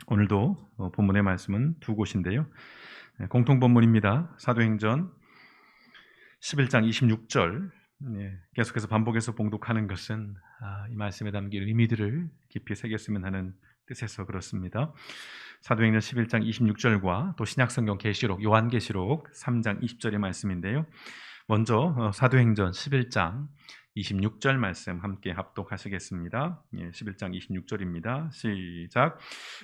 오늘도 본문의 말씀은 두 곳인데요. 공통 본문입니다. 사도행전 11장 26절. 계속해서 반복해서 봉독하는 것은 이 말씀에 담긴 의미들을 깊이 새겼으면 하는 뜻에서 그렇습니다. 사도행전 11장 26절과 또 신약성경 계시록 요한계시록 3장 20절의 말씀인데요. 먼저 사도행전 11장 26절 말씀 함께 합독하시겠습니다. 11장 26절입니다. 시작.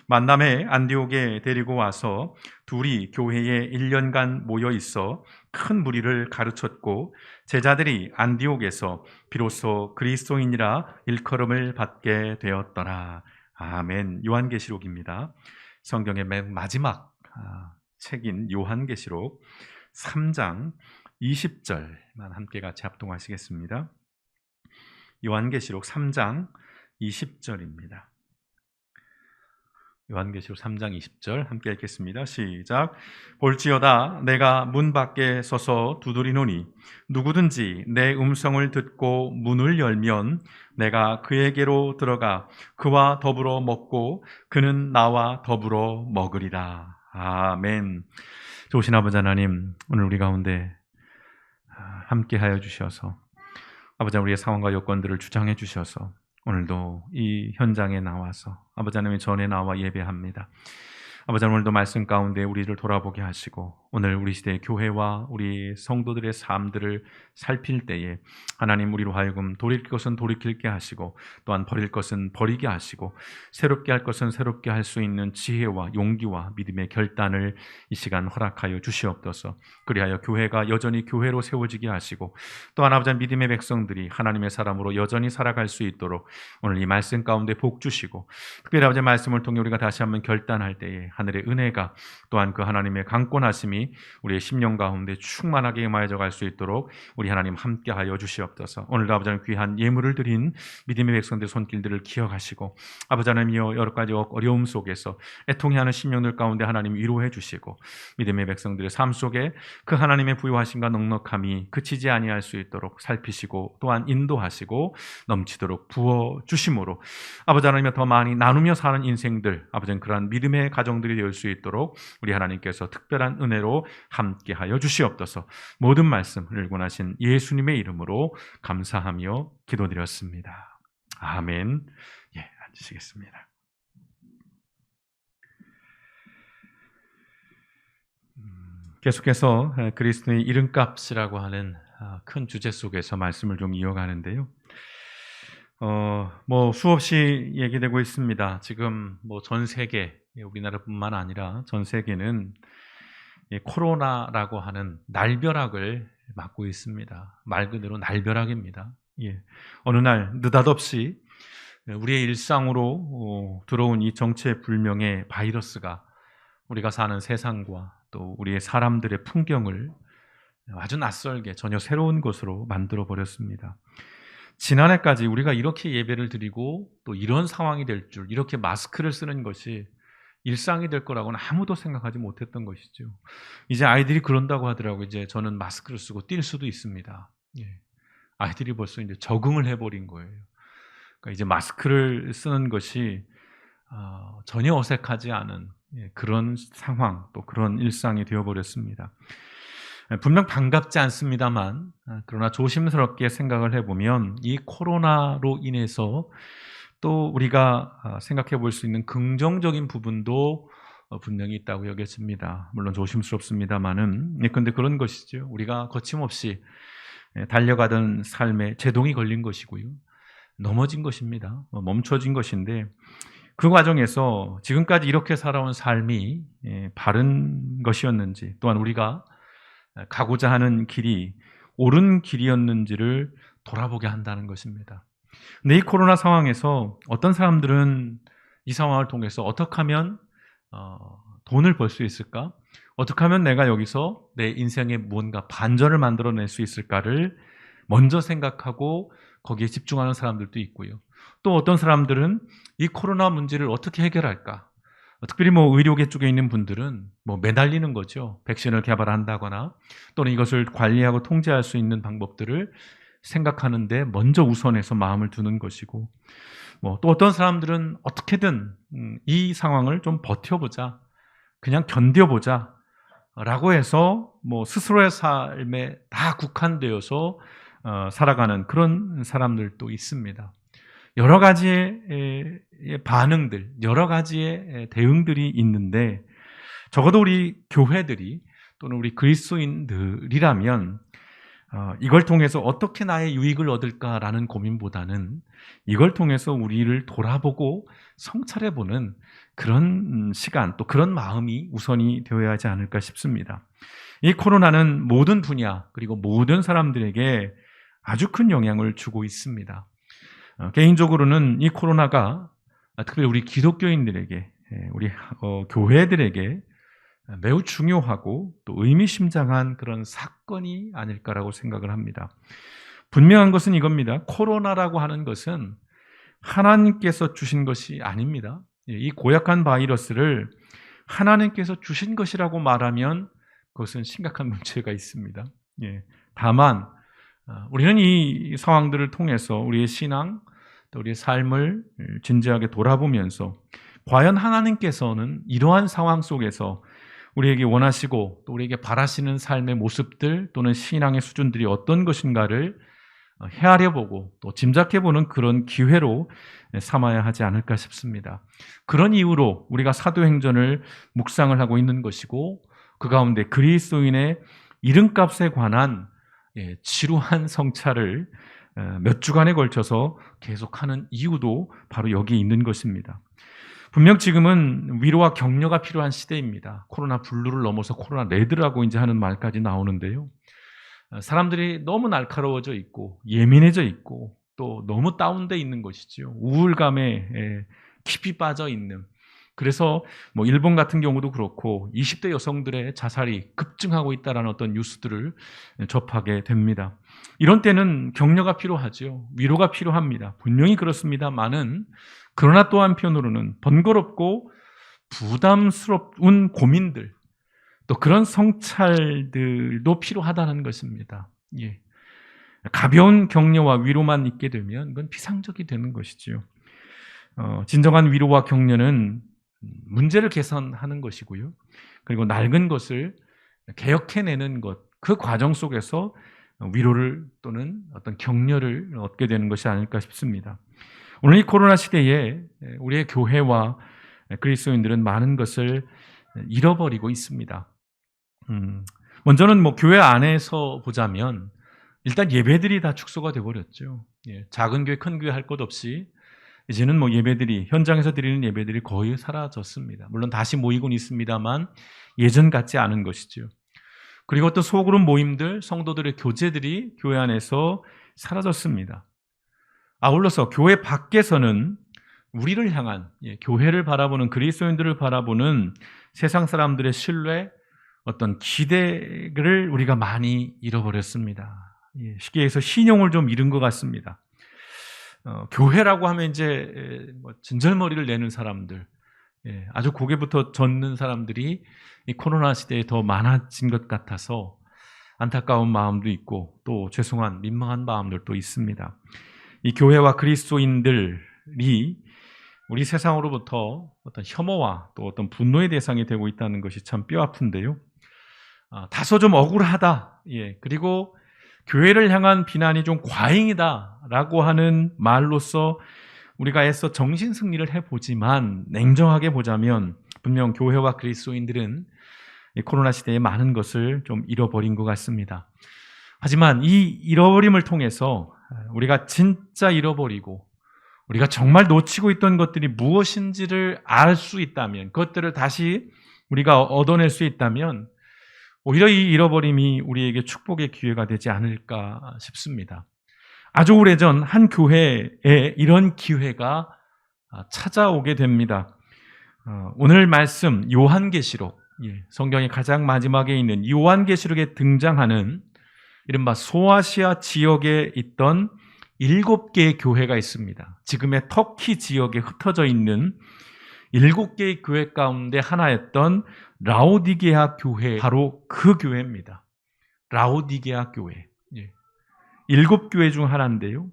만남에 안디옥에 데리고 와서 둘이 교회에 1년간 모여 있어 큰 무리를 가르쳤고 제자들이 안디옥에서 비로소 그리스도인이라 일컬음을 받게 되었더라. 아멘. 요한계시록입니다. 성경의 맨 마지막 책인 요한계시록 3장 20절만 함께 같이 합동하시겠습니다. 요한계시록 3장 20절입니다. 요한계시록 3장 20절 함께 읽겠습니다. 시작. 볼지어다 내가 문 밖에 서서 두드리노니 누구든지 내 음성을 듣고 문을 열면 내가 그에게로 들어가 그와 더불어 먹고 그는 나와 더불어 먹으리라. 아멘. 좋으신 아버지 하나님, 오늘 우리 가운데 함께하여 주셔서 아버지 우리의 상황과 여건들을 주장해 주셔서 오늘도 이 현장에 나와서 아버지 하나님의 전에 나와 예배합니다. 아버지 오늘도 말씀 가운데 우리를 돌아보게 하시고 오늘 우리 시대의 교회와 우리 성도들의 삶들을 살필 때에 하나님 우리로 하여금 돌이킬 것은 돌이키게 하시고 또한 버릴 것은 버리게 하시고 새롭게 할 것은 새롭게 할 수 있는 지혜와 용기와 믿음의 결단을 이 시간 허락하여 주시옵소서. 그리하여 교회가 여전히 교회로 세워지게 하시고 또한 아버지 믿음의 백성들이 하나님의 사람으로 여전히 살아갈 수 있도록 오늘 이 말씀 가운데 복 주시고 특별히 아버지 말씀을 통해 우리가 다시 한번 결단할 때에 하늘의 은혜가 또한 그 하나님의 강권하심이 우리의 심령 가운데 충만하게 임하여져 갈 수 있도록 우리 하나님 함께하여 주시옵소서. 오늘도 아버지 하나님 귀한 예물을 드린 믿음의 백성들의 손길들을 기억하시고 아버지 하나님이여 여러 가지 어려움 속에서 애통해하는 심령들 가운데 하나님 위로해 주시고 믿음의 백성들의 삶 속에 그 하나님의 부요하심과 넉넉함이 그치지 아니할 수 있도록 살피시고 또한 인도하시고 넘치도록 부어주심으로 아버지 하나님과 더 많이 나누며 사는 인생들 아버지는 그러한 믿음의 가정들이 될 수 있도록 우리 하나님께서 특별한 은혜로 함께하여 주시옵소서. 모든 말씀을 권하신 예수님의 이름으로 감사하며 기도드렸습니다. 아멘. 앉으시겠습니다. 계속해서 그리스도의 이름값이라고 하는 큰 주제 속에서 말씀을 좀 이어가는데요. 수없이 얘기되고 있습니다. 지금 전 세계, 우리나라뿐만 아니라 전 세계는 코로나라고 하는 날벼락을 맞고 있습니다. 말 그대로 날벼락입니다. 어느 날 느닷없이 우리의 일상으로 들어온 이 정체불명의 바이러스가 우리가 사는 세상과 또 우리의 사람들의 풍경을 아주 낯설게 전혀 새로운 것으로 만들어 버렸습니다. 지난해까지 우리가 이렇게 예배를 드리고 또 이런 상황이 될 줄, 이렇게 마스크를 쓰는 것이 일상이 될 거라고는 아무도 생각하지 못했던 것이죠. 이제 아이들이 그런다고 하더라고요. 이제 저는 마스크를 쓰고 뛸 수도 있습니다. 아이들이 벌써 이제 적응을 해버린 거예요. 그러니까 이제 마스크를 쓰는 것이 전혀 어색하지 않은 그런 상황, 또 그런 일상이 되어버렸습니다. 분명 반갑지 않습니다만 그러나 조심스럽게 생각을 해보면 이 코로나로 인해서 또 우리가 생각해 볼 수 있는 긍정적인 부분도 분명히 있다고 여겨집니다. 물론 조심스럽습니다만은 그런데 그런 것이죠. 우리가 거침없이 달려가던 삶에 제동이 걸린 것이고요. 넘어진 것입니다. 멈춰진 것인데 그 과정에서 지금까지 이렇게 살아온 삶이 바른 것이었는지 또한 우리가 가고자 하는 길이 옳은 길이었는지를 돌아보게 한다는 것입니다. 근데 이 코로나 상황에서 어떤 사람들은 이 상황을 통해서 어떻게 하면 돈을 벌 수 있을까? 어떻게 하면 내가 여기서 내 인생에 무언가 반전을 만들어낼 수 있을까를 먼저 생각하고 거기에 집중하는 사람들도 있고요. 또 어떤 사람들은 이 코로나 문제를 어떻게 해결할까? 특별히 의료계 쪽에 있는 분들은 매달리는 거죠. 백신을 개발한다거나 또는 이것을 관리하고 통제할 수 있는 방법들을 생각하는데 먼저 우선해서 마음을 두는 것이고, 또 어떤 사람들은 어떻게든 이 상황을 좀 버텨보자, 그냥 견뎌보자 라고 해서 스스로의 삶에 다 국한되어서 살아가는 그런 사람들도 있습니다. 여러 가지의 반응들, 여러 가지의 대응들이 있는데, 적어도 우리 교회들이 또는 우리 그리스도인들이라면 이걸 통해서 어떻게 나의 유익을 얻을까라는 고민보다는 이걸 통해서 우리를 돌아보고 성찰해보는 그런 시간, 또 그런 마음이 우선이 되어야 하지 않을까 싶습니다. 이 코로나는 모든 분야 그리고 모든 사람들에게 아주 큰 영향을 주고 있습니다. 개인적으로는 이 코로나가 특별히 우리 기독교인들에게, 우리 교회들에게 매우 중요하고 또 의미심장한 그런 사건이 아닐까라고 생각을 합니다. 분명한 것은 이겁니다. 코로나라고 하는 것은 하나님께서 주신 것이 아닙니다. 이 고약한 바이러스를 하나님께서 주신 것이라고 말하면 그것은 심각한 문제가 있습니다. 다만 우리는 이 상황들을 통해서 우리의 신앙, 또 우리의 삶을 진지하게 돌아보면서 과연 하나님께서는 이러한 상황 속에서 우리에게 원하시고 또 우리에게 바라시는 삶의 모습들 또는 신앙의 수준들이 어떤 것인가를 헤아려보고 또 짐작해보는 그런 기회로 삼아야 하지 않을까 싶습니다. 그런 이유로 우리가 사도행전을 묵상을 하고 있는 것이고, 그 가운데 그리스도인의 이름값에 관한 지루한 성찰을 몇 주간에 걸쳐서 계속하는 이유도 바로 여기 있는 것입니다. 분명 지금은 위로와 격려가 필요한 시대입니다. 코로나 블루를 넘어서 코로나 레드라고 이제 하는 말까지 나오는데요. 사람들이 너무 날카로워져 있고 예민해져 있고 또 너무 다운돼 있는 것이죠. 우울감에 깊이 빠져 있는. 그래서 일본 같은 경우도 그렇고 20대 여성들의 자살이 급증하고 있다는 어떤 뉴스들을 접하게 됩니다. 이런 때는 격려가 필요하죠. 위로가 필요합니다. 분명히 그렇습니다만은, 그러나 또 한편으로는 번거롭고 부담스러운 고민들, 또 그런 성찰들도 필요하다는 것입니다. 가벼운 격려와 위로만 있게 되면 그건 비상적이 되는 것이죠. 진정한 위로와 격려는 문제를 개선하는 것이고요. 그리고 낡은 것을 개혁해내는 것, 그 과정 속에서 위로를 또는 어떤 격려를 얻게 되는 것이 아닐까 싶습니다. 오늘 이 코로나 시대에 우리의 교회와 그리스도인들은 많은 것을 잃어버리고 있습니다. 먼저는 교회 안에서 보자면 일단 예배들이 다 축소가 되어버렸죠. 작은 교회, 큰 교회 할 것 없이 이제는 예배들이, 현장에서 드리는 예배들이 거의 사라졌습니다. 물론 다시 모이곤 있습니다만 예전 같지 않은 것이죠. 그리고 또 소그룹 모임들, 성도들의 교제들이 교회 안에서 사라졌습니다. 아울러서 교회 밖에서는 우리를 향한, 교회를 바라보는, 그리스도인들을 바라보는 세상 사람들의 신뢰, 어떤 기대를 우리가 많이 잃어버렸습니다. 쉽게 해서 신용을 좀 잃은 것 같습니다. 교회라고 하면 이제 진절머리를 내는 사람들, 아주 고개부터 젓는 사람들이 이 코로나 시대에 더 많아진 것 같아서 안타까운 마음도 있고 또 죄송한, 민망한 마음들도 있습니다. 이 교회와 그리스도인들이 우리 세상으로부터 어떤 혐오와 또 어떤 분노의 대상이 되고 있다는 것이 참 뼈아픈데요. 다소 좀 억울하다. 그리고 교회를 향한 비난이 좀 과잉이다라고 하는 말로써 우리가 애써 정신 승리를 해보지만, 냉정하게 보자면 분명 교회와 그리스도인들은 이 코로나 시대에 많은 것을 좀 잃어버린 것 같습니다. 하지만 이 잃어버림을 통해서 우리가 진짜 잃어버리고 우리가 정말 놓치고 있던 것들이 무엇인지를 알 수 있다면, 그것들을 다시 우리가 얻어낼 수 있다면 오히려 이 잃어버림이 우리에게 축복의 기회가 되지 않을까 싶습니다. 아주 오래전 한 교회에 이런 기회가 찾아오게 됩니다. 오늘 말씀 요한계시록, 성경의 가장 마지막에 있는 요한계시록에 등장하는 이른바 소아시아 지역에 있던 7개의 교회가 있습니다. 지금의 터키 지역에 흩어져 있는 7개의 교회 가운데 하나였던 라오디게아 교회, 바로 그 교회입니다. 라오디게아 교회. 일곱 교회 중 하나인데요.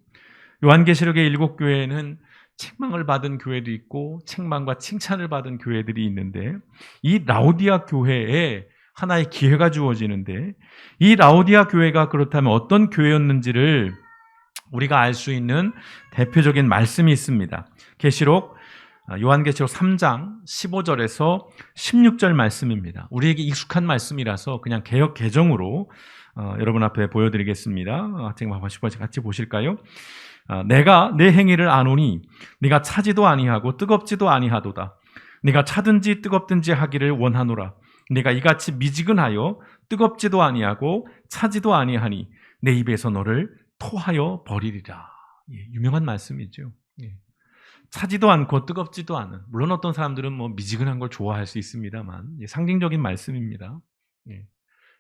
요한계시록의 일곱 교회는 책망을 받은 교회도 있고 책망과 칭찬을 받은 교회들이 있는데, 이 라오디아 교회에 하나의 기회가 주어지는데, 이 라오디아 교회가 그렇다면 어떤 교회였는지를 우리가 알 수 있는 대표적인 말씀이 있습니다. 요한계시록 3장 15절에서 16절 말씀입니다. 우리에게 익숙한 말씀이라서 그냥 개역 개정으로 여러분 앞에 보여드리겠습니다. 지금 같이 보실까요? 내가 내 행위를 아노니 네가 차지도 아니하고 뜨겁지도 아니하도다. 네가 차든지 뜨겁든지 하기를 원하노라. 네가 이같이 미지근하여 뜨겁지도 아니하고 차지도 아니하니 내 입에서 너를 토하여 버리리라. 유명한 말씀이죠. 차지도 않고 뜨겁지도 않은, 물론 어떤 사람들은 미지근한 걸 좋아할 수 있습니다만 상징적인 말씀입니다.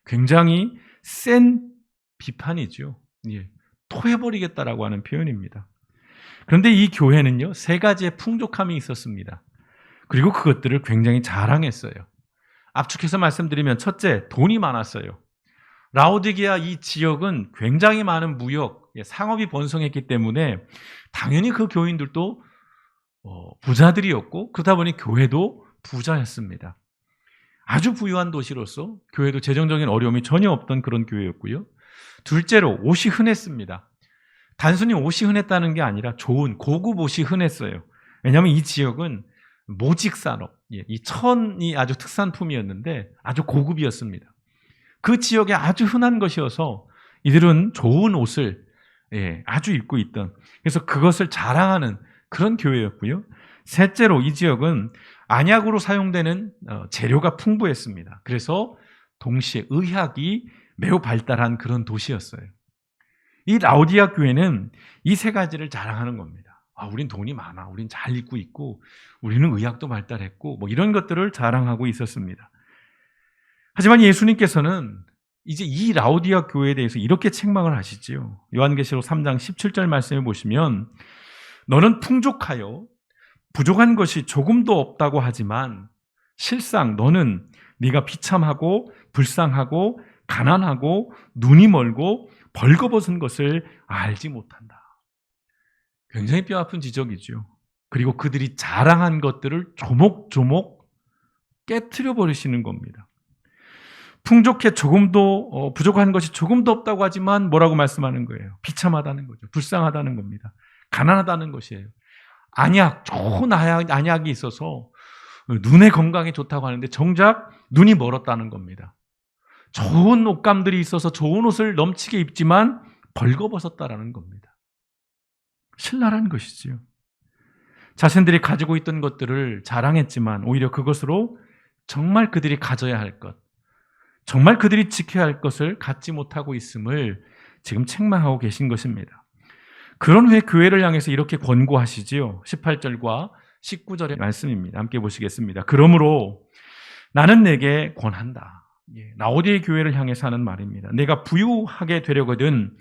굉장히 센 비판이죠. 토해버리겠다라고 하는 표현입니다. 그런데 이 교회는요, 세 가지의 풍족함이 있었습니다. 그리고 그것들을 굉장히 자랑했어요. 압축해서 말씀드리면, 첫째, 돈이 많았어요. 라오디게아 이 지역은 굉장히 많은 무역, 상업이 번성했기 때문에 당연히 그 교인들도 부자들이었고, 그러다 보니 교회도 부자였습니다. 아주 부유한 도시로서 교회도 재정적인 어려움이 전혀 없던 그런 교회였고요. 둘째로, 옷이 흔했습니다. 단순히 옷이 흔했다는 게 아니라 좋은 고급 옷이 흔했어요. 왜냐하면 이 지역은 모직 산업, 이 천이 아주 특산품이었는데 아주 고급이었습니다. 그 지역에 아주 흔한 것이어서 이들은 좋은 옷을 아주 입고 있던, 그래서 그것을 자랑하는 그런 교회였고요. 셋째로, 이 지역은 안약으로 사용되는 재료가 풍부했습니다. 그래서 동시에 의학이 매우 발달한 그런 도시였어요. 이 라오디아 교회는 이 세 가지를 자랑하는 겁니다. 우린 돈이 많아, 우린 잘 입고 있고, 우리는 의학도 발달했고, 이런 것들을 자랑하고 있었습니다. 하지만 예수님께서는 이제 이 라오디아 교회에 대해서 이렇게 책망을 하시지요. 요한계시록 3장 17절 말씀을 보시면, 너는 풍족하여 부족한 것이 조금도 없다고 하지만 실상 너는 네가 비참하고 불쌍하고 가난하고 눈이 멀고 벌거벗은 것을 알지 못한다. 굉장히 뼈아픈 지적이죠. 그리고 그들이 자랑한 것들을 조목조목 깨트려 버리시는 겁니다. 풍족해 조금도 부족한 것이 조금도 없다고 하지만 뭐라고 말씀하는 거예요? 비참하다는 거죠. 불쌍하다는 겁니다. 가난하다는 것이에요. 좋은 안약이 있어서 눈의 건강에 좋다고 하는데 정작 눈이 멀었다는 겁니다. 좋은 옷감들이 있어서 좋은 옷을 넘치게 입지만 벌거벗었다라는 겁니다. 신랄한 것이지요. 자신들이 가지고 있던 것들을 자랑했지만 오히려 그것으로 정말 그들이 가져야 할 것, 정말 그들이 지켜야 할 것을 갖지 못하고 있음을 지금 책망하고 계신 것입니다. 그런 후에 교회를 향해서 이렇게 권고하시지요. 18절과 19절의 말씀입니다. 함께 보시겠습니다. 그러므로 나는 내게 권한다. 라오디아 교회를 향해서 하는 말입니다. 내가 부유하게 되려거든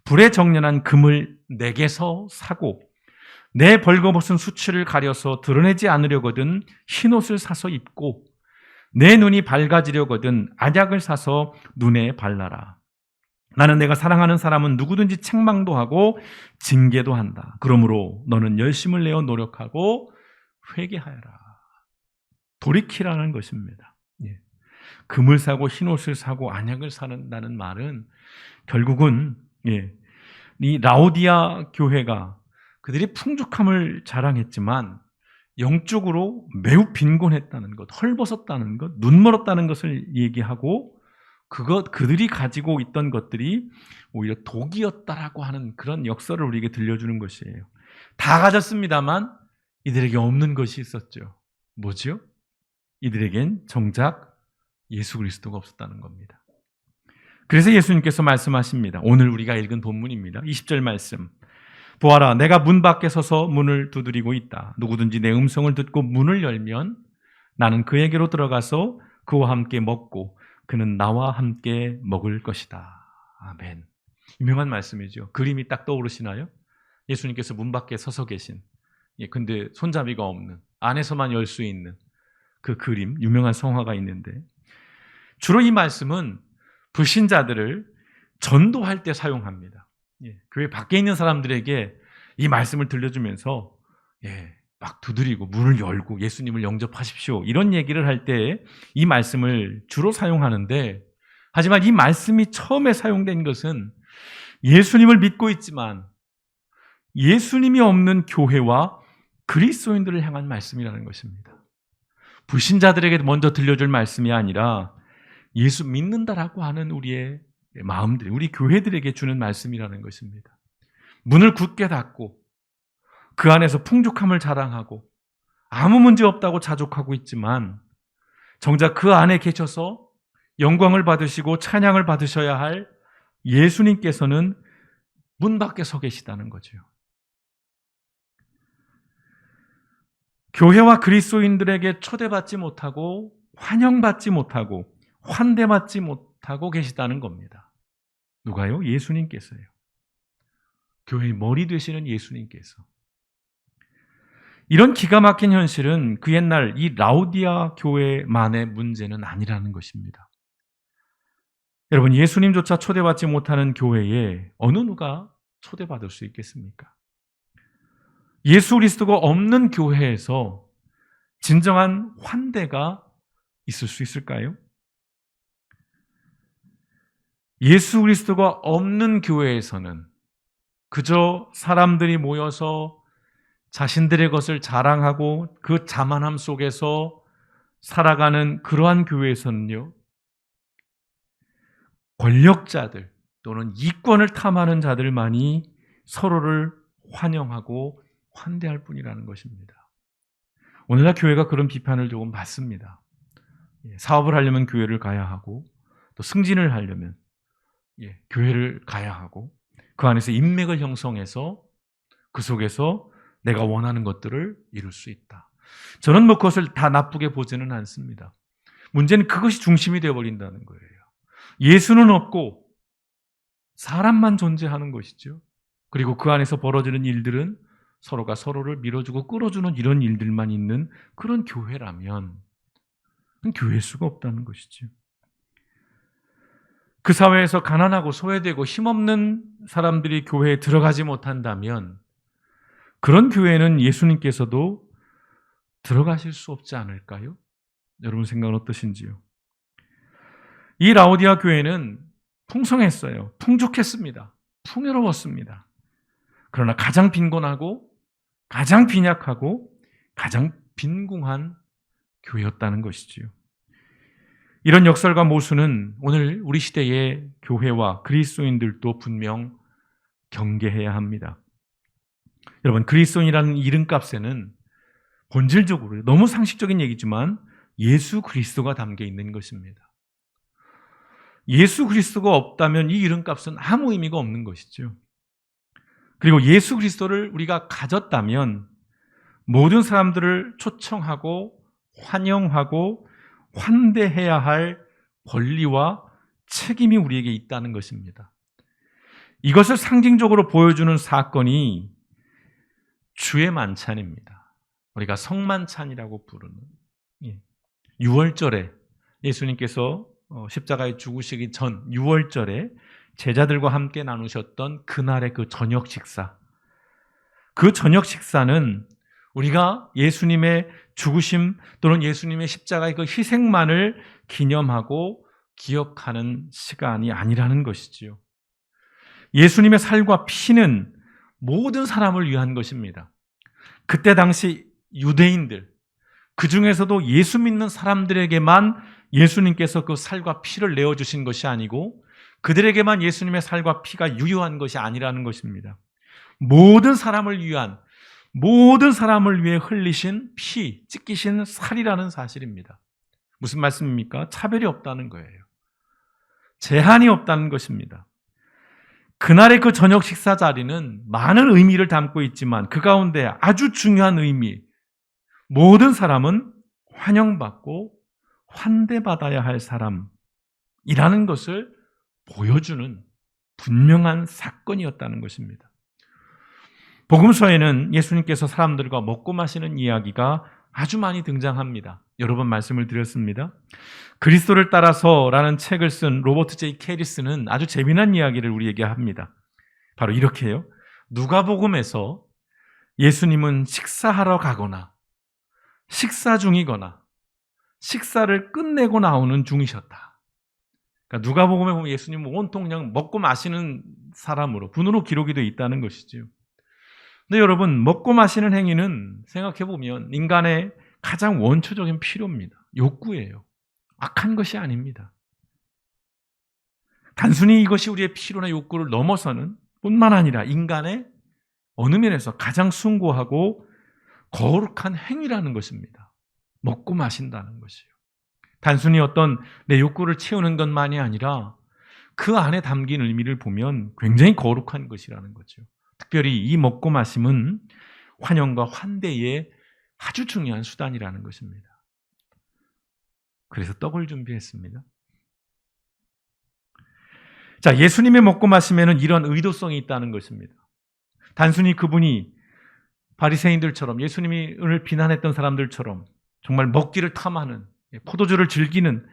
불에 정련한 금을 내게서 사고 내 벌거벗은 수치를 가려서 드러내지 않으려거든 흰옷을 사서 입고 내 눈이 밝아지려거든 안약을 사서 눈에 발라라. 나는 내가 사랑하는 사람은 누구든지 책망도 하고 징계도 한다. 그러므로 너는 열심을 내어 노력하고 회개하여라. 돌이키라는 것입니다. 금을 사고 흰옷을 사고 안약을 사는다는 말은 결국은 이 라오디아 교회가 그들이 풍족함을 자랑했지만 영적으로 매우 빈곤했다는 것, 헐벗었다는 것, 눈멀었다는 것을 얘기하고 그들이 가지고 있던 것들이 오히려 독이었다라고 하는 그런 역설을 우리에게 들려주는 것이에요. 다 가졌습니다만 이들에게 없는 것이 있었죠. 뭐죠? 이들에겐 정작 예수 그리스도가 없었다는 겁니다. 그래서 예수님께서 말씀하십니다. 오늘 우리가 읽은 본문입니다. 20절 말씀. 보아라, 내가 문 밖에 서서 문을 두드리고 있다. 누구든지 내 음성을 듣고 문을 열면 나는 그에게로 들어가서 그와 함께 먹고 그는 나와 함께 먹을 것이다. 아멘. 유명한 말씀이죠. 그림이 딱 떠오르시나요? 예수님께서 문 밖에 서서 계신, 근데 손잡이가 없는, 안에서만 열 수 있는 그 그림, 유명한 성화가 있는데 주로 이 말씀은 불신자들을 전도할 때 사용합니다. 교회 밖에 있는 사람들에게 이 말씀을 들려주면서 막 두드리고 문을 열고 예수님을 영접하십시오, 이런 얘기를 할 때 이 말씀을 주로 사용하는데, 하지만 이 말씀이 처음에 사용된 것은 예수님을 믿고 있지만 예수님이 없는 교회와 그리스도인들을 향한 말씀이라는 것입니다. 불신자들에게 먼저 들려줄 말씀이 아니라 예수 믿는다라고 하는 우리의 마음들, 우리 교회들에게 주는 말씀이라는 것입니다. 문을 굳게 닫고 그 안에서 풍족함을 자랑하고 아무 문제 없다고 자족하고 있지만 정작 그 안에 계셔서 영광을 받으시고 찬양을 받으셔야 할 예수님께서는 문 밖에 서 계시다는 거죠. 교회와 그리스도인들에게 초대받지 못하고 환영받지 못하고 환대받지 못하고 계시다는 겁니다. 누가요? 예수님께서요. 교회의 머리 되시는 예수님께서. 이런 기가 막힌 현실은 그 옛날 이 라오디아 교회만의 문제는 아니라는 것입니다. 여러분, 예수님조차 초대받지 못하는 교회에 어느 누가 초대받을 수 있겠습니까? 예수 그리스도가 없는 교회에서 진정한 환대가 있을 수 있을까요? 예수 그리스도가 없는 교회에서는 그저 사람들이 모여서 자신들의 것을 자랑하고 그 자만함 속에서 살아가는 그러한 교회에서는요, 권력자들 또는 이권을 탐하는 자들만이 서로를 환영하고 환대할 뿐이라는 것입니다. 오늘날 교회가 그런 비판을 조금 받습니다. 사업을 하려면 교회를 가야 하고, 또 승진을 하려면 교회를 가야 하고, 그 안에서 인맥을 형성해서 그 속에서 내가 원하는 것들을 이룰 수 있다. 저는 그것을 다 나쁘게 보지는 않습니다. 문제는 그것이 중심이 되어버린다는 거예요. 예수는 없고 사람만 존재하는 것이죠. 그리고 그 안에서 벌어지는 일들은 서로가 서로를 밀어주고 끌어주는 이런 일들만 있는 그런 교회라면 교회일 수가 없다는 것이죠. 그 사회에서 가난하고 소외되고 힘없는 사람들이 교회에 들어가지 못한다면 그런 교회는 예수님께서도 들어가실 수 없지 않을까요? 여러분 생각은 어떠신지요? 이 라오디아 교회는 풍성했어요. 풍족했습니다. 풍요로웠습니다. 그러나 가장 빈곤하고 가장 빈약하고 가장 빈궁한 교회였다는 것이지요. 이런 역설과 모순은 오늘 우리 시대의 교회와 그리스도인들도 분명 경계해야 합니다. 여러분, 그리스도인이라는 이름값에는 본질적으로 너무 상식적인 얘기지만 예수 그리스도가 담겨 있는 것입니다. 예수 그리스도가 없다면 이 이름값은 아무 의미가 없는 것이죠. 그리고 예수 그리스도를 우리가 가졌다면 모든 사람들을 초청하고 환영하고 환대해야 할 권리와 책임이 우리에게 있다는 것입니다. 이것을 상징적으로 보여주는 사건이 주의 만찬입니다. 우리가 성만찬이라고 부르는 6월절에 예수님께서 십자가에 죽으시기 전 6월절에 제자들과 함께 나누셨던 그날의 그 저녁 식사. 그 저녁 식사는 우리가 예수님의 죽으심 또는 예수님의 십자가의 그 희생만을 기념하고 기억하는 시간이 아니라는 것이지요. 예수님의 살과 피는 모든 사람을 위한 것입니다. 그때 당시 유대인들, 그 중에서도 예수 믿는 사람들에게만 예수님께서 그 살과 피를 내어주신 것이 아니고 그들에게만 예수님의 살과 피가 유효한 것이 아니라는 것입니다. 모든 사람을 위한, 모든 사람을 위해 흘리신 피, 찢기신 살이라는 사실입니다. 무슨 말씀입니까? 차별이 없다는 거예요. 제한이 없다는 것입니다. 그날의 그 저녁 식사 자리는 많은 의미를 담고 있지만 그 가운데 아주 중요한 의미, 모든 사람은 환영받고 환대받아야 할 사람이라는 것을 보여주는 분명한 사건이었다는 것입니다. 복음서에는 예수님께서 사람들과 먹고 마시는 이야기가 아주 많이 등장합니다. 여러 번 말씀을 드렸습니다. 그리스도를 따라서라는 책을 쓴 로버트 제이 캐리스는 아주 재미난 이야기를 우리에게 합니다. 바로 이렇게요. 누가복음에서 예수님은 식사하러 가거나 식사 중이거나 식사를 끝내고 나오는 중이셨다. 그러니까 누가복음에 보면 예수님은 온통 그냥 먹고 마시는 사람으로 분으로 기록이 되어 있다는 것이죠. 근데 여러분, 먹고 마시는 행위는 생각해 보면 인간의 가장 원초적인 필요입니다. 욕구예요. 악한 것이 아닙니다. 단순히 이것이 우리의 필요나 욕구를 넘어서는 뿐만 아니라 인간의 어느 면에서 가장 숭고하고 거룩한 행위라는 것입니다. 먹고 마신다는 것이요. 단순히 어떤 내 욕구를 채우는 것만이 아니라 그 안에 담긴 의미를 보면 굉장히 거룩한 것이라는 거죠. 특별히 이 먹고 마심은 환영과 환대의 아주 중요한 수단이라는 것입니다. 그래서 떡을 준비했습니다. 자, 예수님의 먹고 마심에는 이런 의도성이 있다는 것입니다. 단순히 그분이 바리새인들처럼 예수님을 비난했던 사람들처럼 정말 먹기를 탐하는, 포도주를 즐기는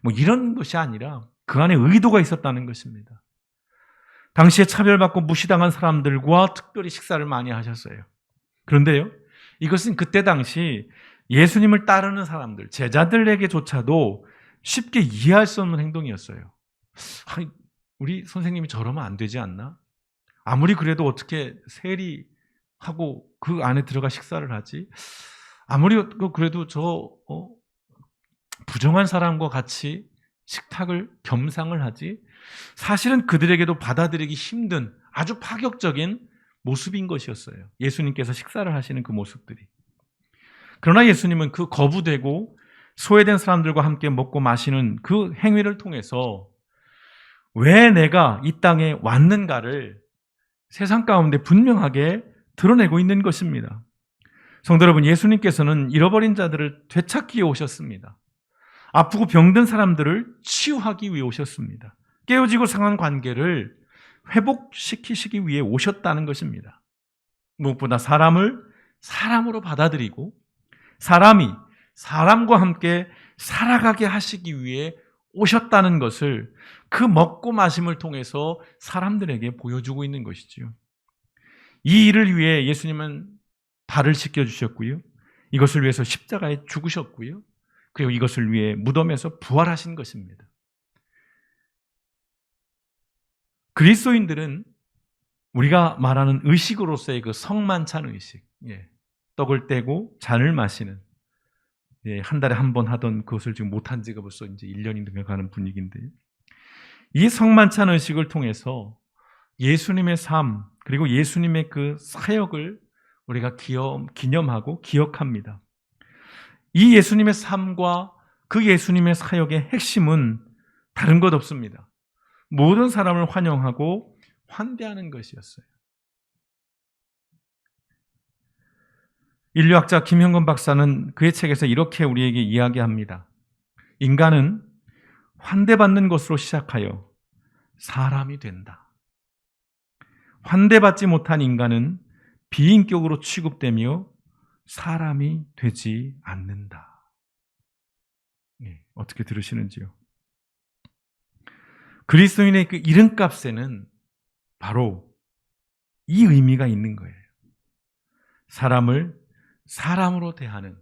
뭐 이런 것이 아니라 그 안에 의도가 있었다는 것입니다. 당시에 차별받고 무시당한 사람들과 특별히 식사를 많이 하셨어요. 그런데요, 이것은 그때 당시 예수님을 따르는 사람들, 제자들에게조차도 쉽게 이해할 수 없는 행동이었어요. 아니, 우리 선생님이 저러면 안 되지 않나? 아무리 그래도 어떻게 세리하고 그 안에 들어가 식사를 하지? 아무리 그래도 저 부정한 사람과 같이 식탁을 겸상을 하지? 사실은 그들에게도 받아들이기 힘든 아주 파격적인 모습인 것이었어요. 예수님께서 식사를 하시는 그 모습들이. 그러나 예수님은 그 거부되고 소외된 사람들과 함께 먹고 마시는 그 행위를 통해서 왜 내가 이 땅에 왔는가를 세상 가운데 분명하게 드러내고 있는 것입니다. 성도 여러분, 예수님께서는 잃어버린 자들을 되찾기 위해 오셨습니다. 아프고 병든 사람들을 치유하기 위해 오셨습니다. 깨어지고 상한 관계를 회복시키시기 위해 오셨다는 것입니다. 무엇보다 사람을 사람으로 받아들이고 사람이 사람과 함께 살아가게 하시기 위해 오셨다는 것을 그 먹고 마심을 통해서 사람들에게 보여주고 있는 것이지요. 이 일을 위해 예수님은 발을 씻겨주셨고요. 이것을 위해서 십자가에 죽으셨고요. 그리고 이것을 위해 무덤에서 부활하신 것입니다. 그리스도인들은 우리가 말하는 의식으로서의 그 성만찬 의식, 떡을 떼고 잔을 마시는, 한 달에 한 번 하던 그것을 지금 못한 지가 벌써 이제 1년이 넘어가는 분위기인데요. 이 성만찬 의식을 통해서 예수님의 삶, 그리고 예수님의 그 사역을 우리가 기념하고 기억합니다. 이 예수님의 삶과 그 예수님의 사역의 핵심은 다른 것 없습니다. 모든 사람을 환영하고 환대하는 것이었어요. 인류학자 김형건 박사는 그의 책에서 이렇게 우리에게 이야기합니다. 인간은 환대받는 것으로 시작하여 사람이 된다. 환대받지 못한 인간은 비인격으로 취급되며 사람이 되지 않는다. 어떻게 들으시는지요? 그리스도인의 그 이름값에는 바로 이 의미가 있는 거예요. 사람을 사람으로 대하는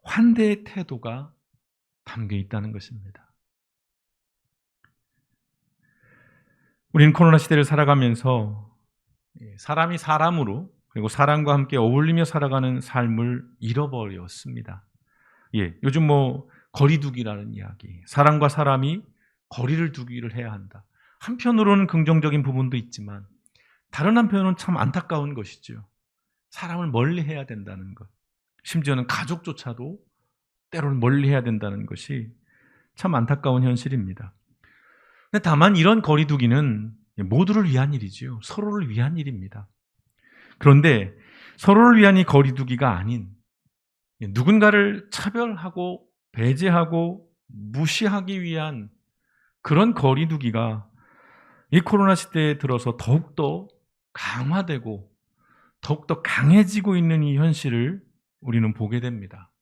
환대의 태도가 담겨 있다는 것입니다. 우리는 코로나 시대를 살아가면서 사람이 사람으로 그리고 사람과 함께 어울리며 살아가는 삶을 잃어버렸습니다. 요즘 거리두기라는 이야기, 사람과 사람이 거리를 두기를 해야 한다. 한편으로는 긍정적인 부분도 있지만 다른 한편으로는 참 안타까운 것이죠. 사람을 멀리해야 된다는 것, 심지어는 가족조차도 때로는 멀리해야 된다는 것이 참 안타까운 현실입니다. 근데 다만 이런 거리두기는 모두를 위한 일이지요. 서로를 위한 일입니다. 그런데 서로를 위한 이 거리두기가 아닌 누군가를 차별하고 배제하고 무시하기 위한 그런 거리두기가 이 코로나 시대에 들어서 더욱더 강화되고 더욱더 강해지고 있는 이 현실을 우리는 보게 됩니다.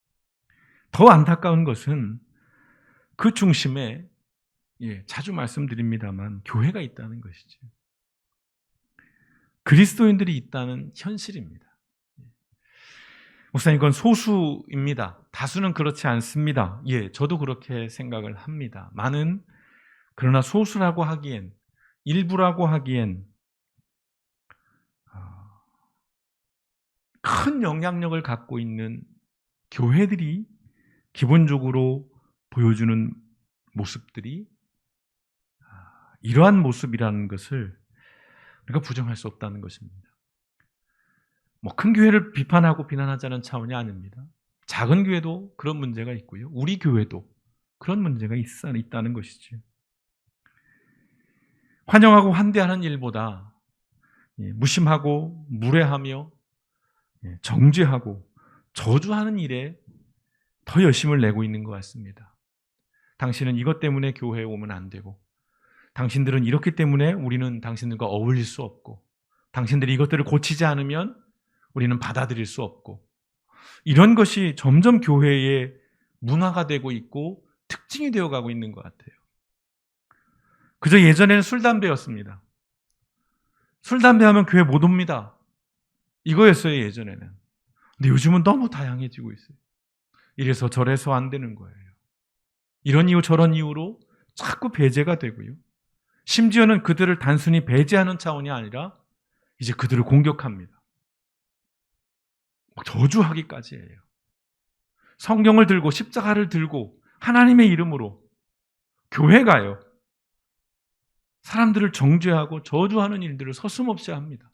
더 안타까운 것은 그 중심에 자주 말씀드립니다만 교회가 있다는 것이죠. 그리스도인들이 있다는 현실입니다. 목사님, 그건 소수입니다. 다수는 그렇지 않습니다. 예, 저도 그렇게 생각을 합니다. 그러나 소수라고 하기엔, 일부라고 하기엔 큰 영향력을 갖고 있는 교회들이 기본적으로 보여주는 모습들이 이러한 모습이라는 것을 우리가 부정할 수 없다는 것입니다. 큰 교회를 비판하고 비난하자는 차원이 아닙니다. 작은 교회도 그런 문제가 있고요. 우리 교회도 그런 문제가 있다는 것이죠. 환영하고 환대하는 일보다 무심하고 무례하며 정죄하고 저주하는 일에 더 열심을 내고 있는 것 같습니다. 당신은 이것 때문에 교회에 오면 안 되고, 당신들은 이렇기 때문에 우리는 당신들과 어울릴 수 없고, 당신들이 이것들을 고치지 않으면 우리는 받아들일 수 없고, 이런 것이 점점 교회의 문화가 되고 있고 특징이 되어가고 있는 것 같아요. 그저 예전에는 술, 담배였습니다. 술, 담배 하면 교회 못 옵니다. 이거였어요, 예전에는. 근데 요즘은 너무 다양해지고 있어요. 이래서 저래서 안 되는 거예요. 이런 이유 저런 이유로 자꾸 배제가 되고요. 심지어는 그들을 단순히 배제하는 차원이 아니라 이제 그들을 공격합니다. 저주하기까지 해요. 성경을 들고 십자가를 들고 하나님의 이름으로 교회가요, 사람들을 정죄하고 저주하는 일들을 서슴없이 합니다.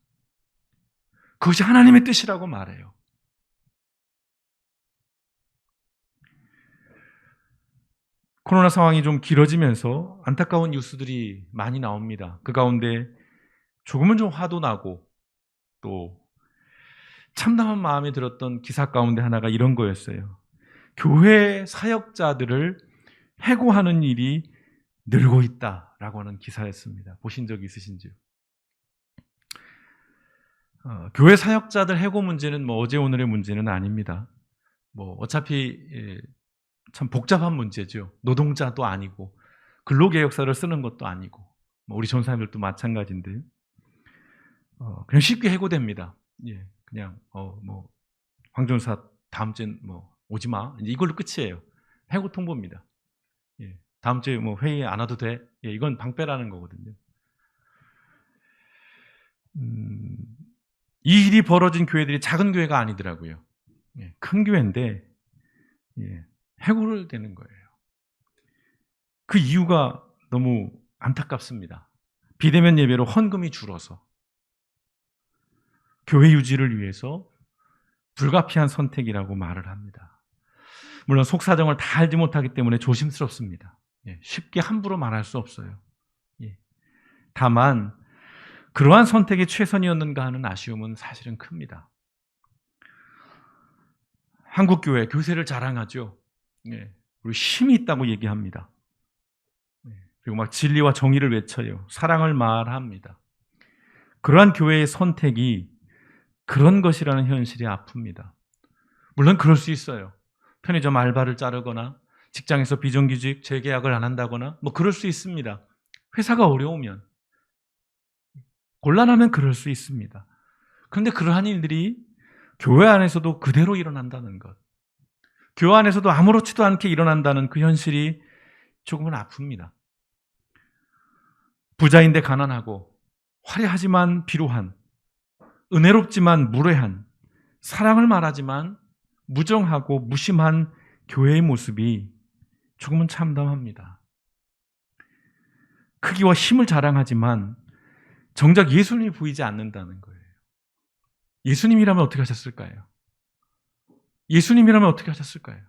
그것이 하나님의 뜻이라고 말해요. 코로나 상황이 좀 길어지면서 안타까운 뉴스들이 많이 나옵니다. 그 가운데 조금은 좀 화도 나고 또 참담한 마음이 들었던 기사 가운데 하나가 이런 거였어요. 교회 사역자들을 해고하는 일이 늘고 있다라고 하는 기사였습니다. 보신 적 있으신지요? 교회 사역자들 해고 문제는 어제 오늘의 문제는 아닙니다. 어차피 참 복잡한 문제죠. 노동자도 아니고 근로계약서를 쓰는 것도 아니고 우리 전사님들도 마찬가지인데요. 그냥 쉽게 해고됩니다. 예, 그냥 황 전사 다음 주엔 오지 마. 이걸로 끝이에요. 해고 통보입니다. 예, 다음 주에 회의 안 와도 돼. 예, 이건 방패라는 거거든요. 이 일이 벌어진 교회들이 작은 교회가 아니더라고요. 예, 큰 교회인데 해고를 되는 거예요. 그 이유가 너무 안타깝습니다. 비대면 예배로 헌금이 줄어서 교회 유지를 위해서 불가피한 선택이라고 말을 합니다. 물론 속사정을 다 알지 못하기 때문에 조심스럽습니다. 쉽게 함부로 말할 수 없어요. 다만 그러한 선택이 최선이었는가 하는 아쉬움은 사실은 큽니다. 한국교회 교세를 자랑하죠. 그리고 힘이 있다고 얘기합니다. 그리고 막 진리와 정의를 외쳐요. 사랑을 말합니다. 그러한 교회의 선택이 그런 것이라는 현실이 아픕니다. 물론 그럴 수 있어요. 편의점 알바를 자르거나 직장에서 비정규직 재계약을 안 한다거나 그럴 수 있습니다. 회사가 어려우면, 곤란하면 그럴 수 있습니다. 그런데 그러한 일들이 교회 안에서도 그대로 일어난다는 것, 교회 안에서도 아무렇지도 않게 일어난다는 그 현실이 조금은 아픕니다. 부자인데 가난하고 화려하지만 비루한, 은혜롭지만 무례한, 사랑을 말하지만 무정하고 무심한 교회의 모습이 조금은 참담합니다. 크기와 힘을 자랑하지만 정작 예수님이 보이지 않는다는 거예요. 예수님이라면 어떻게 하셨을까요? 예수님이라면 어떻게 하셨을까요?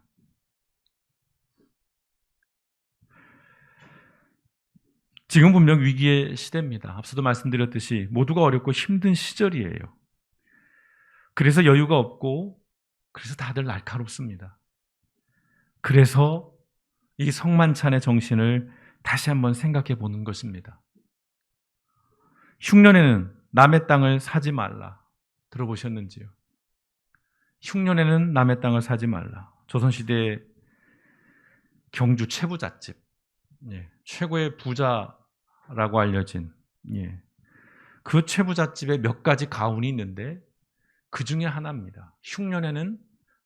지금 분명 위기의 시대입니다. 앞서도 말씀드렸듯이 모두가 어렵고 힘든 시절이에요. 그래서 여유가 없고 그래서 다들 날카롭습니다. 그래서 이 성만찬의 정신을 다시 한번 생각해 보는 것입니다. 흉년에는 남의 땅을 사지 말라. 들어보셨는지요? 흉년에는 남의 땅을 사지 말라. 조선시대의 경주 최부잣집, 최고의 부자라고 알려진 그 최부잣집에 몇 가지 가훈이 있는데 그 중에 하나입니다. 흉년에는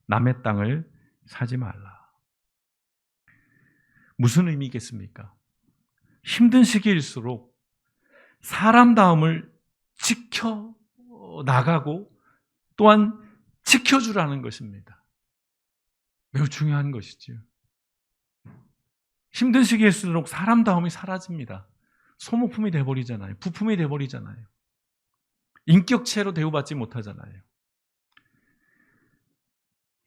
남의 땅을 사지 말라. 무슨 의미겠습니까? 힘든 시기일수록 사람다움을 지켜 나가고 또한 지켜주라는 것입니다. 매우 중요한 것이지요. 힘든 시기일수록 사람다움이 사라집니다. 소모품이 돼버리잖아요. 부품이 돼버리잖아요. 인격체로 대우받지 못하잖아요.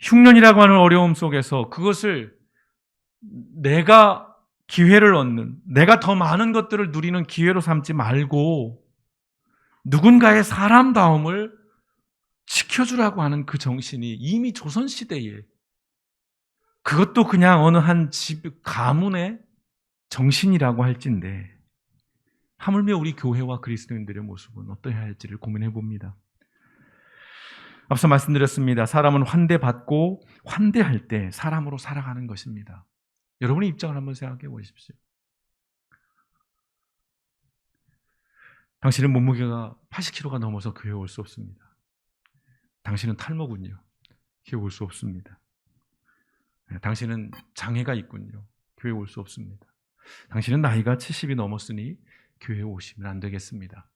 흉년이라고 하는 어려움 속에서 그것을 내가 기회를 얻는, 내가 더 많은 것들을 누리는 기회로 삼지 말고 누군가의 사람다움을 지켜주라고 하는 그 정신이 이미 조선시대에, 그것도 그냥 어느 한 집, 가문의 정신이라고 할진데 하물며 우리 교회와 그리스도인들의 모습은 어떠해야 할지를 고민해 봅니다. 앞서 말씀드렸습니다. 사람은 환대받고 환대할 때 사람으로 살아가는 것입니다. 여러분의 입장을 한번 생각해 보십시오. 당신은 몸무게가 80kg가 넘어서 교회에 올 수 없습니다. 당신은 탈모군요. 교회에 올 수 없습니다. 당신은 장애가 있군요. 교회에 올 수 없습니다. 당신은 나이가 70이 넘었으니 교회에 오시면 안 되겠습니다.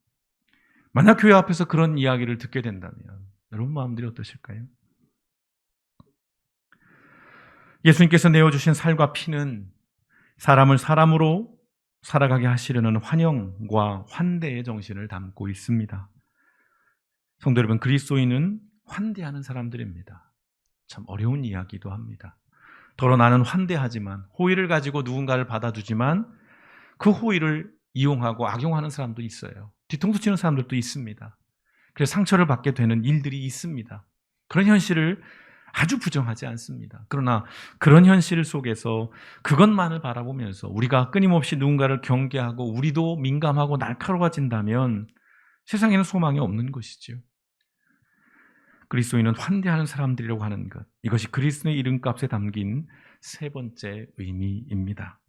만약 교회 앞에서 그런 이야기를 듣게 된다면 여러분 마음들이 어떠실까요? 예수님께서 내어주신 살과 피는 사람을 사람으로 살아가게 하시려는 환영과 환대의 정신을 담고 있습니다. 성도 여러분, 그리스도인은 환대하는 사람들입니다. 참 어려운 이야기도 합니다. 더러 나는 환대하지만, 호의를 가지고 누군가를 받아주지만 그 호의를 이용하고 악용하는 사람도 있어요. 뒤통수 치는 사람들도 있습니다. 그래서 상처를 받게 되는 일들이 있습니다. 그런 현실을 아주 부정하지 않습니다. 그러나 그런 현실 속에서 그것만을 바라보면서 우리가 끊임없이 누군가를 경계하고 우리도 민감하고 날카로워진다면 세상에는 소망이 없는 것이죠. 그리스도인은 환대하는 사람들이라고 하는 것, 이것이 그리스도의 이름값에 담긴 세 번째 의미입니다.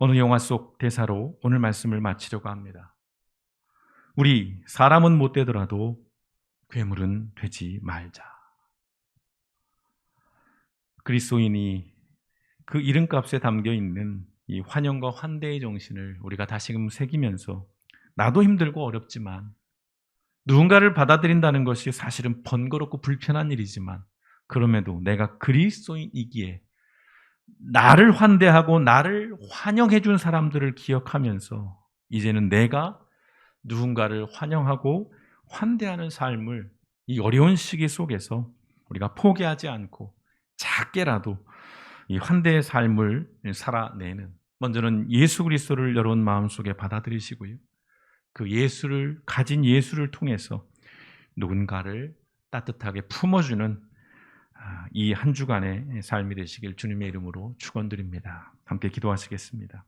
어느 영화 속 대사로 오늘 말씀을 마치려고 합니다. 우리 사람은 못 되더라도 괴물은 되지 말자. 그리스도인이 그 이름값에 담겨 있는 이 환영과 환대의 정신을 우리가 다시금 새기면서 나도 힘들고 어렵지만 누군가를 받아들인다는 것이 사실은 번거롭고 불편한 일이지만 그럼에도 내가 그리스도인이기에 나를 환대하고 나를 환영해 준 사람들을 기억하면서 이제는 내가 누군가를 환영하고 환대하는 삶을 이 어려운 시기 속에서 우리가 포기하지 않고 작게라도 이 환대의 삶을 살아내는, 먼저는 예수 그리스도를 여러분 마음속에 받아들이시고요. 그 예수를 가진 예수를 통해서 누군가를 따뜻하게 품어주는 이 한 주간의 삶이 되시길 주님의 이름으로 축원드립니다. 함께 기도하시겠습니다.